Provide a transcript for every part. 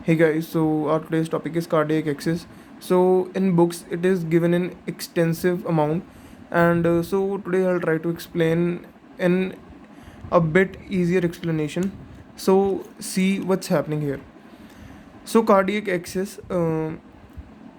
Hey guys, so our today's topic is cardiac axis. So in books it is given in extensive amount, and so today I'll try to explain in a bit easier explanation. So see what's happening here. So cardiac axis,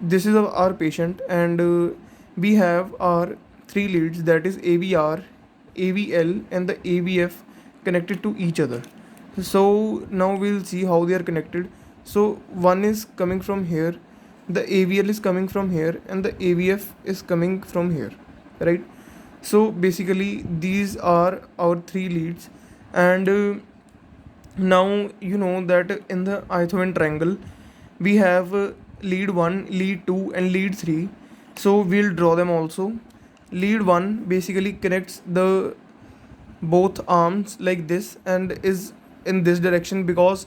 this is our patient, and we have our three leads, that is AVR, AVL, and the AVF connected to each other. So now we'll see how they are connected. So one is coming from here, the AVL is coming from here, and the AVF is coming from here, right? So basically these are our three leads, and now you know that in the isomer triangle we have lead 1, lead 2, and lead 3. So we'll draw them also. Lead 1 basically connects the both arms like this and is in this direction, because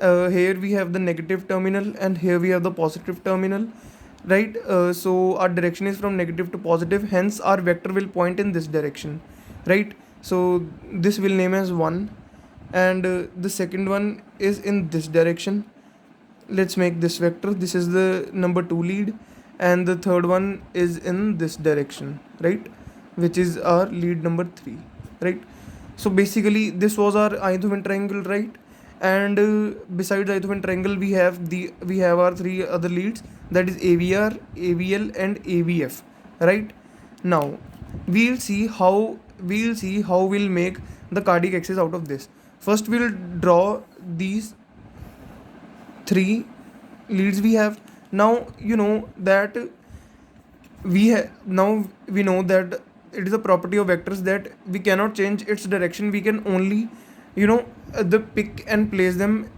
here we have the negative terminal and here we have the positive terminal, right? So our direction is from negative to positive, hence our vector will point in this direction, right? So this will name as 1, and the second one is in this direction. Let's make this vector, this is the number 2 lead, and the third one is in this direction, right, which is our lead number 3, right? So basically this was our isomer triangle, right? And besides isomer triangle we have our three other leads, that is AVR, AVL, and AVF, right? Now we'll see how we'll make the cardiac axis out of this. First we'll draw these three leads we have. Now you know that now we know that it is a property of vectors that we cannot change its direction, we can only the pick and place them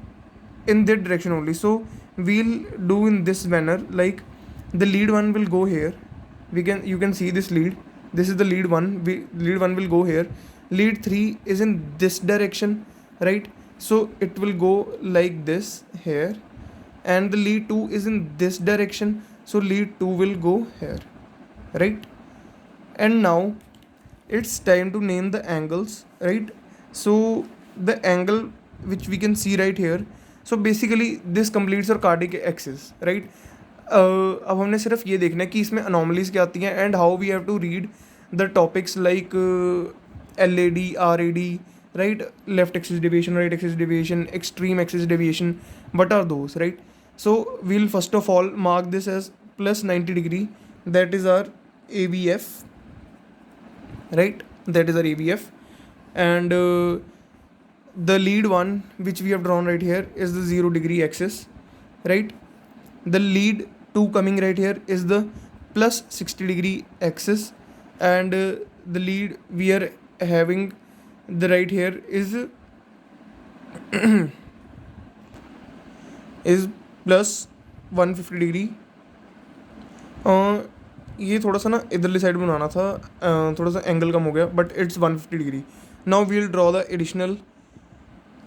in that direction only. So we'll do in this manner, like the lead one will go here, you can see this lead, this is the lead one, lead one will go here, lead 3 is in this direction, right? So it will go like this here, and the lead 2 is in this direction, so lead 2 will go here, right? And now it's time to name the angles, right? So the angle which we can see right here, so basically this completes our cardiac axis, right? अब हमने सिर्फ ये देखना है कि इसमें anomalies क्या आती हैं, and how we have to read the topics like LAD, RAD, right? Left axis deviation, right axis deviation, extreme axis deviation, what are those, right? So we'll first of all mark this as plus 90 degree, that is our AVF, right? That is our AVF. And the lead one which we have drawn right here is the 0 degree axis, right? The lead 2 coming right here is the plus 60 degree axis, and the lead we are having the right here is is plus 150 degree. ये थोड़ा सा ना इधरली side बनाना था, थोड़ा सा angle कम हो गया, but it's 150 degree. Now we will draw the additional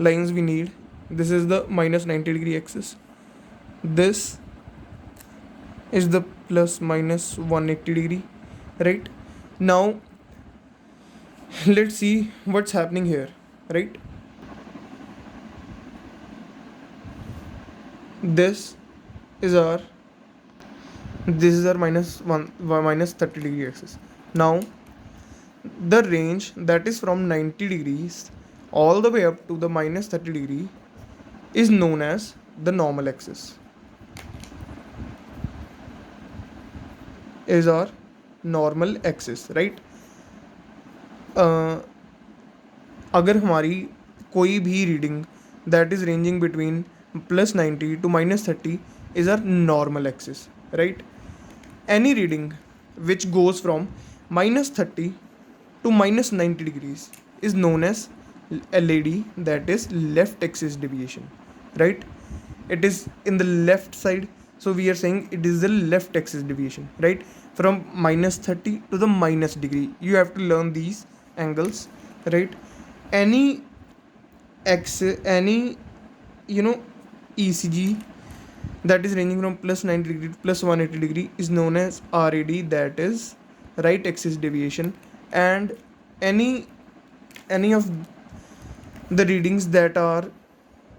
lines we need. This is the minus 90 degree axis, this is the plus minus 180 degree, right? Now let's see what's happening here, right? This is our minus 30 degree axis. Now the range that is from 90 degrees all the way up to the minus 30 degree is known as the normal axis, is our normal axis, right? अगर हमारी कोई भी reading that is ranging between plus 90 to minus 30 is our normal axis, right? Any reading which goes from minus 30 to minus 90 degrees is known as LAD, that is left axis deviation, right? It is in the left side, so we are saying it is the left axis deviation, right? From minus 30 to the minus degree, you have to learn these angles, right? Any ECG that is ranging from plus 90 degree to plus 180 degree is known as RAD, that is right axis deviation. And any of the readings that are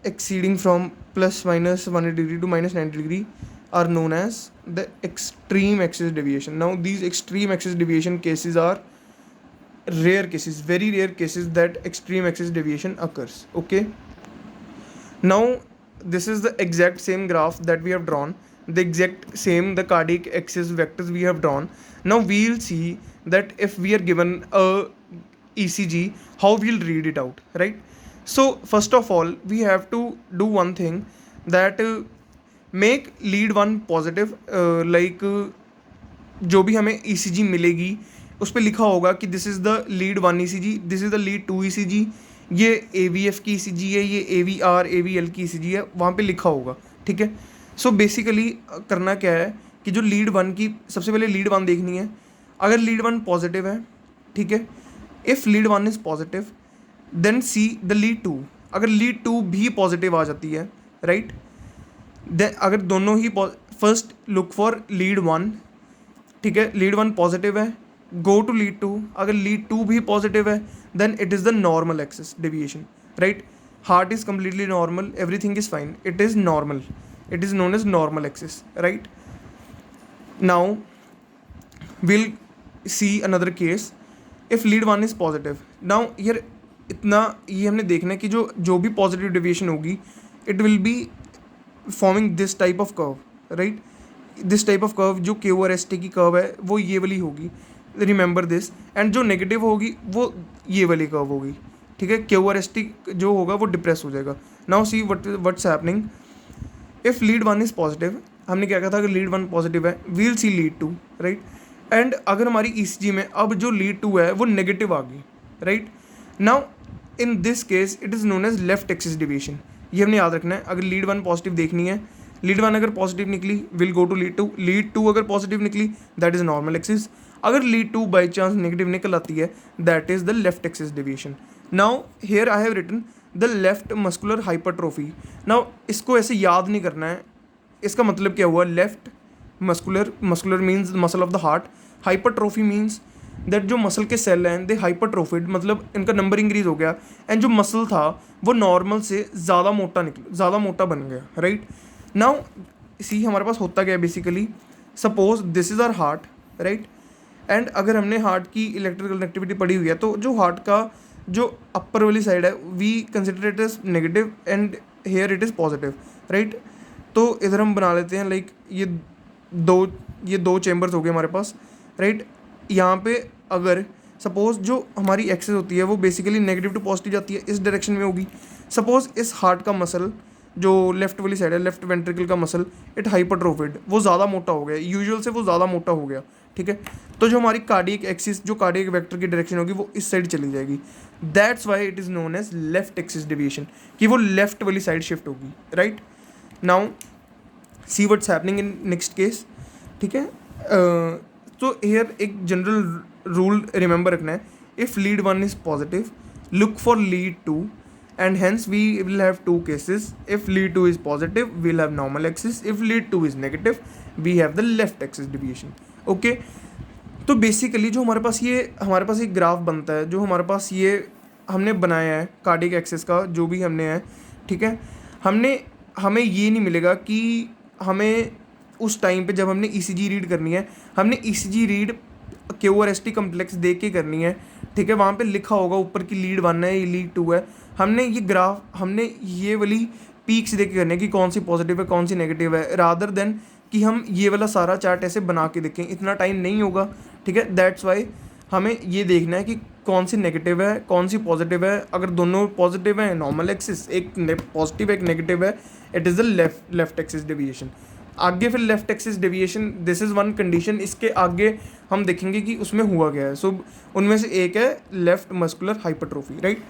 exceeding from plus minus 180 degree to minus 90 degree are known as the extreme axis deviation. Now these extreme axis deviation cases are rare cases, very rare cases that extreme axis deviation occurs. Okay, now this is the exact same graph that we have drawn, the exact same the cardiac axis vectors we have drawn. Now we'll see that if we are given a ECG, how we'll read it out, right? So first of all we have to do one thing, that make lead one positive, like जो भी हमें ECG मिलेगी उस पर लिखा होगा कि this is the lead one ECG, this is the lead two ECG, ये AVF की ECG है, ये AVR AVL की ECG है, वहाँ पे लिखा होगा, ठीक है। सो बेसिकली करना क्या है कि जो लीड वन की, सबसे पहले लीड वन देखनी है। अगर लीड वन पॉजिटिव है, ठीक है, if lead one is positive then see the lead two. अगर लीड टू भी पॉजिटिव आ जाती है, राइट, देन अगर दोनों ही first look for lead one, ठीक है, लीड वन पॉजिटिव है, गो टू लीड टू। अगर लीड टू भी पॉजिटिव है then it is the normal axis deviation, right. Heart is completely normal, everything is fine, it is normal, it is known as normal axis, right. Now will see another case if lead one is positive. Now यार इतना ये हमने देखना है कि जो भी positive deviation होगी it will be forming this type of curve, right. This type of curve जो KORST की कर्व है वो ये वाली होगी, रिमेंबर दिस। एंड जो नेगेटिव होगी वो ये वाली कर्व होगी, ठीक है। KORST जो होगा वो डिप्रेस हो जाएगा। Now see what's happening if lead one is positive. हमने क्या कहा था, अगर लीड वन पॉजिटिव है we'll see lead two, right. And अगर हमारी ECG में अब जो लीड टू है वो नेगेटिव आ गई, right. Now in this case it is known as left axis deviation. ये हमने याद रखना है। अगर लीड वन पॉजिटिव देखनी है, लीड वन अगर पॉजिटिव निकली will go to lead two, lead two अगर पॉजिटिव निकली दैट इज़ नॉर्मल एक्सिस, अगर lead two by chance negative निकल आती है that is the left axis deviation. Now here I have written the left muscular hypertrophy. Now इसको ऐसे याद नहीं करना है, इसका मतलब क्या हुआ, left muscular means muscle of the heart, hypertrophy means that जो मसल के सेल हैं दे हाइपरट्रोफिड, मतलब इनका नंबर इंक्रीज हो गया, एंड जो मसल था वो नॉर्मल से ज़्यादा मोटा बन गया, राइट। नाउ सी हमारे पास होता क्या है basically, suppose this is our heart, right. And अगर हमने हार्ट की इलेक्ट्रिकल कनेक्टिविटी पढ़ी हुई है तो जो हार्ट का जो अपर वाली साइड है we consider it is negative and here it is positive, right. तो इधर हम बना लेते हैं लाइक ये दो चेम्बर्स हो गए हमारे पास, राइट। यहाँ पे अगर सपोज जो हमारी एक्सेस होती है वो बेसिकली नेगेटिव टू पॉजिटिव जाती है, इस डायरेक्शन में होगी। सपोज इस हार्ट का मसल जो लेफ्ट वाली साइड है, लेफ्ट वेंट्रिकल का मसल, इट हाइपरट्रोफिड, वो ज़्यादा मोटा हो गया, यूजुअल से वो ज़्यादा मोटा हो गया, ठीक है। तो जो हमारी कार्डियक एक्सिस, जो कार्डियक वेक्टर की डायरेक्शन होगी वो इस साइड चली जाएगी। That's why it is known as left axis deviation, कि वो लेफ्ट वाली साइड शिफ्ट होगी, right. Now see what's happening in next case, ठीक है। तो हेयर एक जनरल रूल रिमेंबर रखना है, if lead one is positive look for lead two, and hence we will have two cases. If lead 2 is positive we'll have normal axis, if lead 2 is negative we have the left axis deviation, okay। तो basically जो हमारे पास एक graph बनता है, जो हमारे पास ये हमने बनाया है कार्डियक एक्सिस का जो भी हमने है, ठीक है। हमें ये नहीं मिलेगा कि हमें उस टाइम पे जब हमने ECG रीड करनी है, हमने ECG रीड KORST कम्प्लेक्स देख के करनी है, ठीक है। वहाँ पे लिखा होगा ऊपर की लीड वन है, ये लीड टू है। हमने ये वाली पीक्स देख के करनी है कि कौन सी पॉजिटिव है कौन सी नेगेटिव है, रादर देन कि हम ये वाला सारा चार्ट ऐसे बना के देखें, इतना टाइम नहीं होगा, ठीक है। दैट्स वाई हमें ये देखना है कि कौन सी नेगेटिव है कौन सी पॉजिटिव है। अगर दोनों पॉजिटिव हैं नॉर्मल एक्सिस, एक पॉजिटिव एक नेगेटिव है, it is the left axis deviation. आगे फिर left axis deviation, this is one condition, इसके आगे हम देखेंगे कि उसमें हुआ क्या है। सो उनमें से एक है left muscular hypertrophy, right.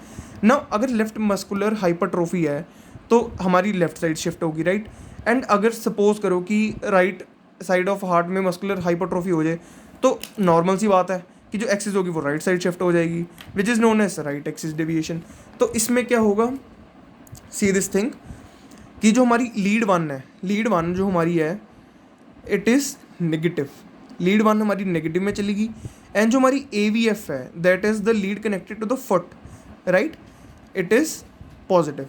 Now अगर लेफ्ट मस्कुलर हाइपरट्रोफी है तो हमारी लेफ्ट साइड शिफ्ट होगी, राइट। एंड अगर सपोज करो कि राइट साइड ऑफ हार्ट में मस्कुलर हाइपरट्रोफी हो जाए तो नॉर्मल सी बात है कि जो एक्सिस होगी वो राइट साइड शिफ्ट हो जाएगी, which is known as right axis deviation. तो इसमें क्या होगा, सी दिस थिंग कि जो हमारी लीड वन जो हमारी है it is negative, lead one हमारी नेगेटिव में चलेगी। एंड जो हमारी AVF है that is the lead connected to the foot, right, it is positive,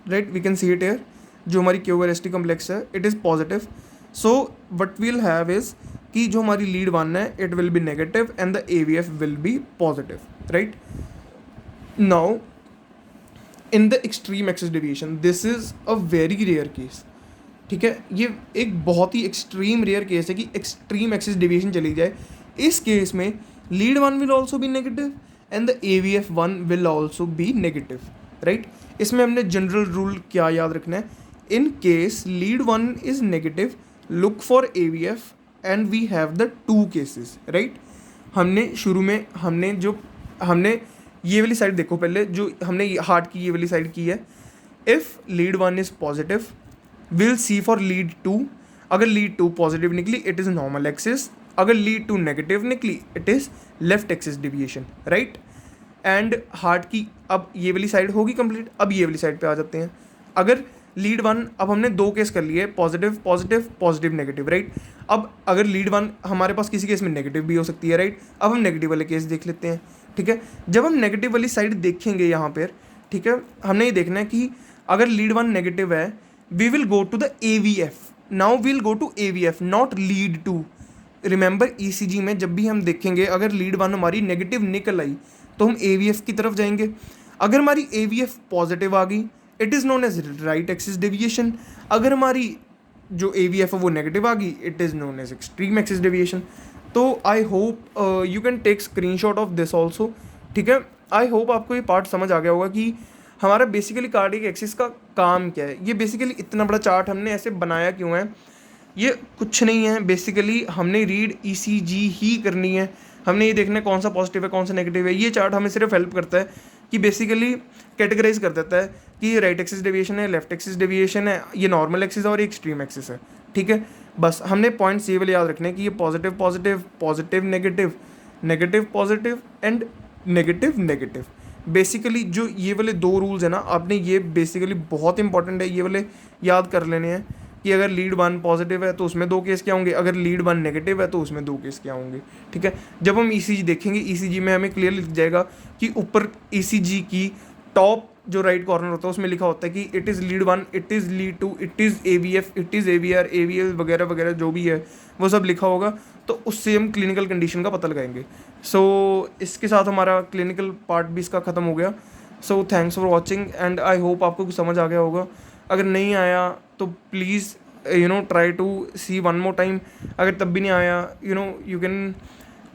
right, we can see it here. जो हमारी क्यूआरएसटी कम्प्लेक्स है it is positive, so what will have is कि जो हमारी लीड वन है it will be negative and the AVF will be positive, right. Now in the extreme axis deviation this is a very rare case, ठीक है, ये एक बहुत ही extreme rare case है कि एक्सट्रीम एक्सिस डेविएशन चली जाए। इस केस में lead one will also be negative and the AVF one will also be negative, right. इसमें हमने जनरल रूल क्या याद रखना है, in case lead one is negative look for AVF and we have the two cases, right. हमने शुरू में हमने ये वाली साइड देखो, पहले जो हमने हार्ट की ये वाली साइड की है, if lead one is positive will see for lead two, अगर लीड टू पॉजिटिव निकली इट इज़ नॉर्मल एक्सिस, अगर लीड टू नेगेटिव निकली it is left axis deviation, right. And heart की अब ये वाली साइड होगी कंप्लीट, अब ये वाली साइड पे आ जाते हैं। अगर लीड वन, अब हमने दो केस कर लिए, positive positive positive negative, right. अब अगर लीड वन हमारे पास किसी केस में नेगेटिव भी हो सकती है, राइट। अब हम नेगेटिव वाले केस देख लेते हैं, ठीक है। जब हम नेगेटिव वाली साइड देखेंगे यहाँ पर, ठीक है, हमने ये देखना है कि अगर लीड वन नेगेटिव है we will go to the AVF, now we'll go to AVF not lead to, remember ECG में जब भी हम देखेंगे अगर लीड वन हमारी नेगेटिव निकल आई तो हम AVF की तरफ जाएंगे, अगर हमारी AVF पॉजिटिव आ गई it is known as right axis deviation, अगर हमारी जो AVF है वो नेगेटिव आ गई it is known as extreme axis deviation. तो I hope you can take screenshot of this also, ठीक है। आई होप आपको ये पार्ट समझ आ गया होगा कि हमारा बेसिकली कार्डियक एक्सिस का काम क्या है। ये बेसिकली इतना बड़ा चार्ट हमने ऐसे बनाया क्यों है, ये कुछ नहीं है, बेसिकली हमने रीड ECG ही करनी है, हमने ये देखना है कौन सा पॉजिटिव है कौन सा नेगेटिव है। ये चार्ट हमें सिर्फ हेल्प करता है कि बेसिकली कैटेगराइज कर देता है कि ये राइट एक्सिस डेविएशन है, लेफ्ट एक्सिस डेविएशन है, ये नॉर्मल एक्सिस है और ये एक्सट्रीम एक्सिस है, ठीक है। बस हमने पॉइंट्स ये वाले याद रखने हैं कि ये positive positive positive negative negative positive and negative negative. Basically जो ये वाले दो रूल्स है ना, आपने ये बेसिकली बहुत इंपॉर्टेंट है, ये वाले याद कर लेने हैं कि अगर लीड वन पॉजिटिव है तो उसमें दो केस क्या होंगे, अगर लीड वन नेगेटिव है तो उसमें दो केस क्या होंगे, ठीक है। जब हम ECG देखेंगे ECG में हमें क्लियर लिख जाएगा कि ऊपर ECG की टॉप जो राइट कॉर्नर होता है उसमें लिखा होता है कि it is lead one, it is lead two, it is AVF, it is AVR, AVL वगैरह वगैरह जो भी है वो सब लिखा होगा, तो उससे हम क्लिनिकल कंडीशन का पता लगाएंगे। सो इसके साथ हमारा क्लिनिकल पार्ट भी इसका ख़त्म हो गया। So thanks for watching and I hope आपको कुछ समझ आ गया होगा। अगर नहीं आया तो please try to see one more time, अगर तब भी नहीं आया यू कैन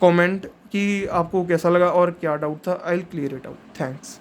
कॉमेंट कि आपको कैसा लगा और क्या डाउट था, I will clear it out. Thanks.